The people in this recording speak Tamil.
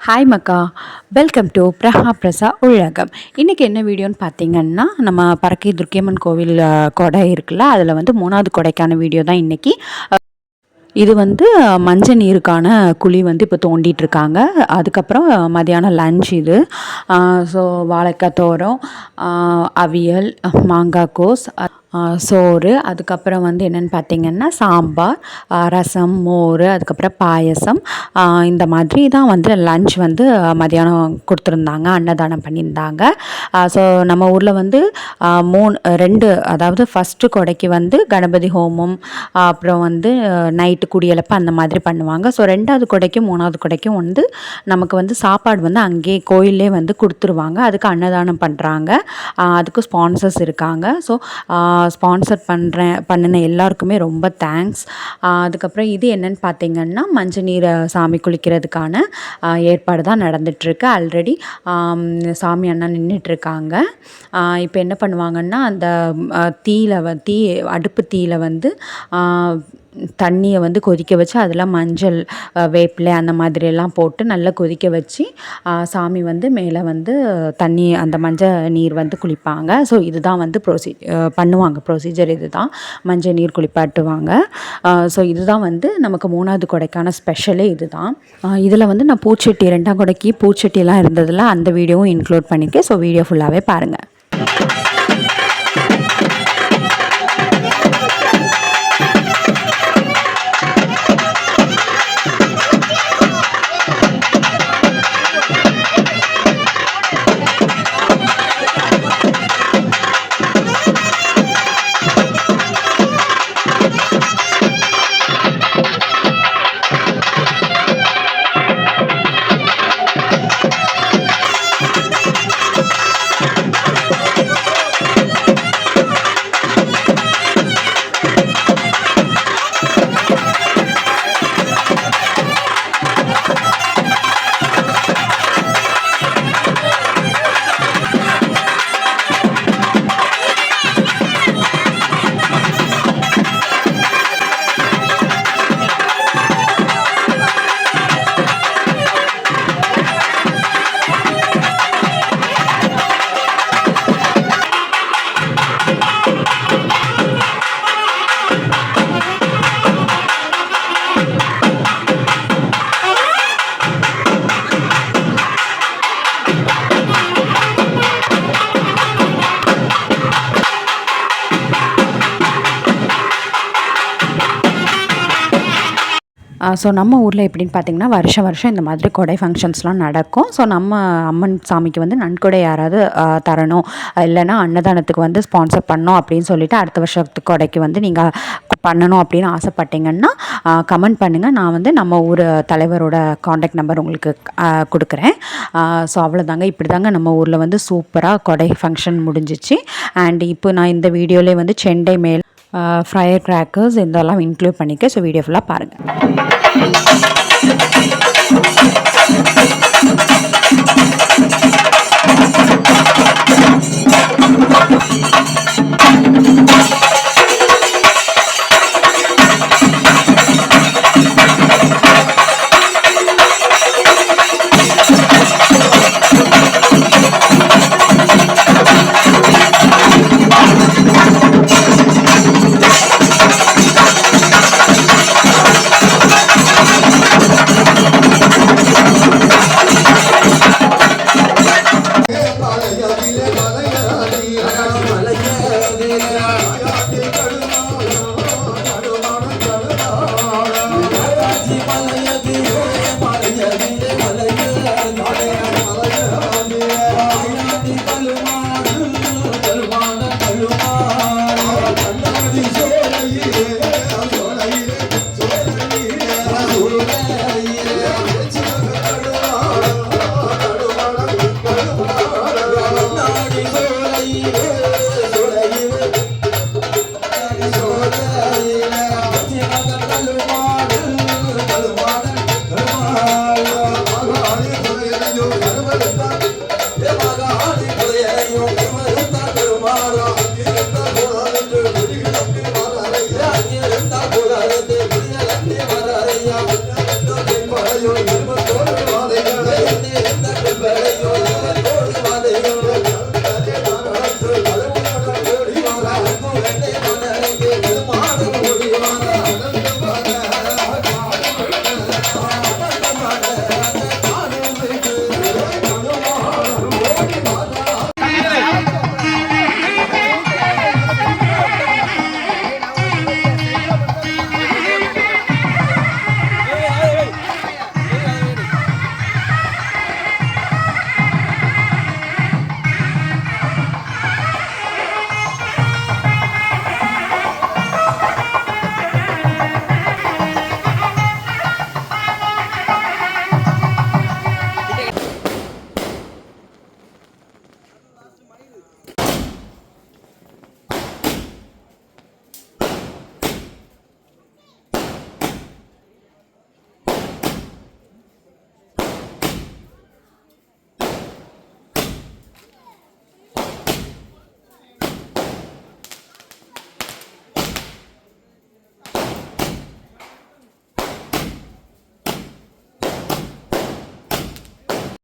ஹாய் மக்கா, வெல்கம் டு பிரஹா பிரசா உலகம். இன்றைக்கி என்ன வீடியோன்னு பார்த்தீங்கன்னா, நம்ம பறக்கை துர்க்கையம்மன் கோவில் கொடை இருக்குல்ல, அதில் வந்து 3வது கொடைக்கான வீடியோ தான் இன்றைக்கி. இது வந்து மஞ்சள் நீருக்கான குழி வந்து இப்போ தோண்டிகிட்ருக்காங்க. அதுக்கப்புறம் மதியானம் லன்ச் இது. ஸோ வாழைக்காய் தோரம், அவியல், மாங்காய் கோஸ், சோறு, அதுக்கப்புறம் வந்து என்னென்னு பார்த்திங்கன்னா சாம்பார், ரசம், மோர், அதுக்கப்புறம் பாயசம். இந்த மாதிரி தான் வந்து லன்ச் வந்து மதியானம் கொடுத்துருந்தாங்க, அன்னதானம் பண்ணியிருந்தாங்க. ஸோ நம்ம ஊரில் வந்து 2 அதாவது ஃபஸ்ட்டு கொடைக்கு வந்து கணபதி ஹோமம், அப்புறம் வந்து நைட்டு குடியலப்ப அந்த மாதிரி பண்ணுவாங்க. ஸோ 2வது கொடைக்கும் 3வது கொடைக்கும் வந்து நமக்கு வந்து சாப்பாடு வந்து அங்கேயே கோயிலே வந்து கொடுத்துருவாங்க. அதுக்கு அன்னதானம் பண்ணுறாங்க. அதுக்கு ஸ்பான்சர்ஸ் இருக்காங்க. ஸோ ஸ்பான்சர் பண்ணின எல்லாருக்குமே ரொம்ப தேங்க்ஸ். அதுக்கப்புறம் இது என்னென்னு பார்த்திங்கன்னா, மஞ்சள் நீரை சாமி குளிக்கிறதுக்கான ஏற்பாடு தான் நடந்துகிட்ருக்கு. ஆல்ரெடி சாமி அண்ணா நின்றுட்டுருக்காங்க. இப்போ என்ன பண்ணுவாங்கன்னா, அந்த அடுப்பு தீயில வந்து தண்ணியை வந்து கொதிக்க வச்சு அதில் மஞ்சள், வேப்பிலை அந்த மாதிரியெல்லாம் போட்டு நல்லா கொதிக்க வச்சு சாமி வந்து மேலே வந்து தண்ணி அந்த மஞ்சள் நீர் வந்து குளிப்பாங்க. ஸோ இதுதான் வந்து பண்ணுவாங்க ப்ரொசீஜர். இது தான் மஞ்சள் நீர் குளிப்பாட்டுவாங்க. ஸோ இதுதான் வந்து நமக்கு 3வது கொடைக்கான ஸ்பெஷலே இது தான். இதில் வந்து நான் பூச்சட்டி 2ஆம் கொடைக்கு பூச்சட்டியெல்லாம் இருந்ததில் அந்த வீடியோவும் இன்க்ளூட் பண்ணியிருக்கேன். ஸோ வீடியோ ஃபுல்லாகவே பாருங்கள். ஸோ நம்ம ஊரில் எப்படின்னு பார்த்திங்கன்னா, வருஷம் இந்த மாதிரி கொடை ஃபங்க்ஷன்ஸ்லாம் நடக்கும். ஸோ நம்ம அம்மன் சாமிக்கு வந்து நன்கொடை யாராவது தரணும், இல்லைனா அன்னதானத்துக்கு வந்து ஸ்பான்சர் பண்ணணும் அப்படின்னு சொல்லிவிட்டு அடுத்த வருஷத்துக்கு கொடைக்கு வந்து நீங்கள் பண்ணணும் அப்படின்னு ஆசைப்பட்டீங்கன்னா கமெண்ட் பண்ணுங்கள். நான் வந்து நம்ம ஊர் தலைவரோட காண்டாக்ட் நம்பர் உங்களுக்கு கொடுக்குறேன். ஸோ அவ்வளோதாங்க. இப்படி தாங்க நம்ம ஊரில் வந்து சூப்பராக கொடை ஃபங்க்ஷன் முடிஞ்சிச்சு. அண்ட் இப்போ நான் இந்த வீடியோவிலே வந்து செண்டை மேல், ஃப்ரையர் கிராக்கர்ஸ் இதெல்லாம் இன்க்ளூட் பண்ணிக்க. ஸோ வீடியோ ஃபுல்லாக பாருங்கள். சேர்ந்த